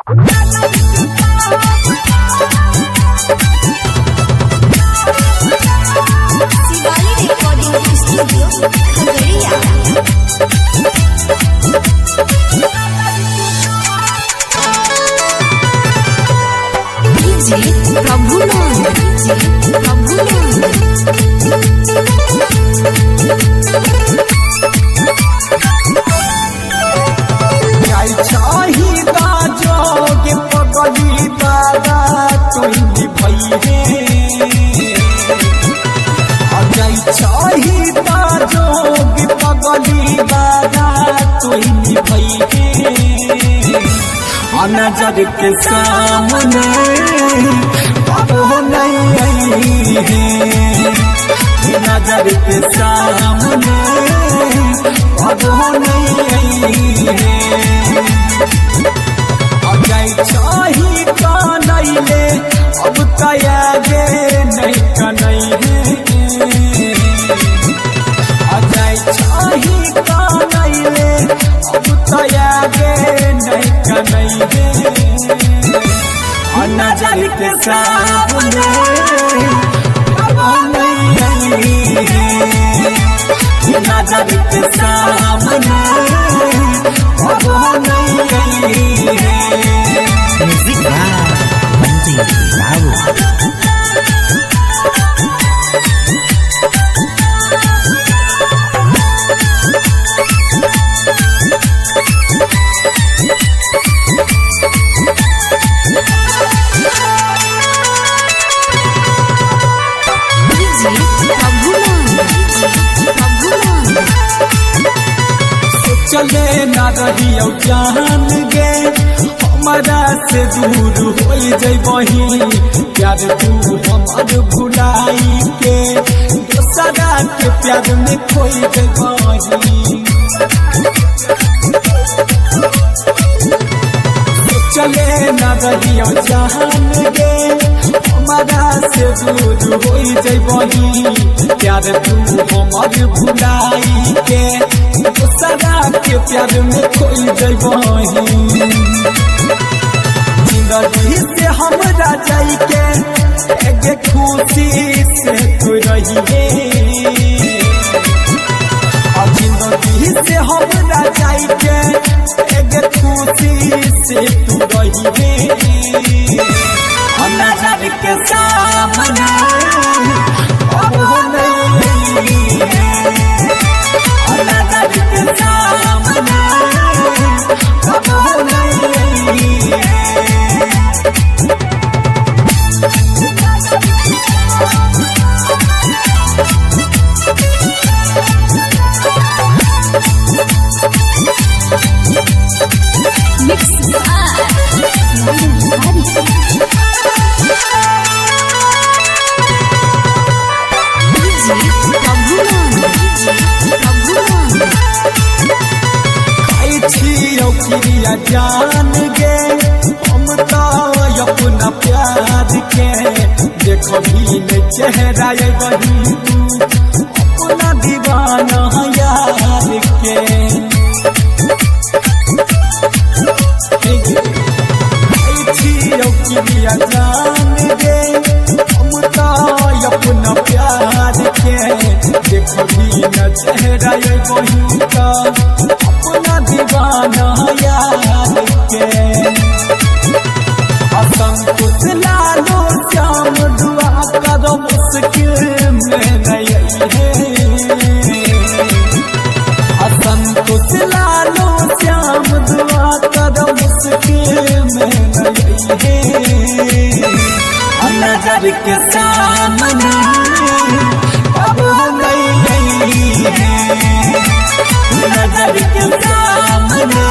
Shivali recording studio Khagaria. नजर के सामने अब नहीं है, नजर के सामने अब नहीं है। अजय चाही का नहीं ले अब कयागे नहीं का नहीं है। अजय चाही का नहीं ले अब कयागे नहीं का नहीं है। नजर के सामने अब नहीं है, नजर के सामने अब नहीं है। म्यूजिक चले न रही जान गे हमारा से दूर हो जबही, प्यार तू हमार भुलाई के दोसरा के प्यार में खोई जबही। चले न रही जान गे हमारा से दूर हो जबही, प्यार तू हमार भुलाई के दोसरा के प्यार में खोई जबही। जिंदगी से हमरा जाई के एक खुशी से तू रहिए, और जिंदगी से हमरा जाई के एक खुशी से तू रहिए। नजर के सामने अब नहीं है, नजर के सामने अब नहीं है। क्रिया जान गे हम तो अपना प्यार के देखो भी चेहरा बही तू अपना दीवाना यार के। क्रिया जान गे हम तो अपना प्यार के देखो भी चेहरा बही तो अपना दीवाना यार के। असंकुच लालो श्याम दुआ करो मुश्किल में नहीं है। असंकुच लालो श्याम दुआ करो मुश्किल में नहीं है। नजर के सामने अब नहीं है, नजर के सामने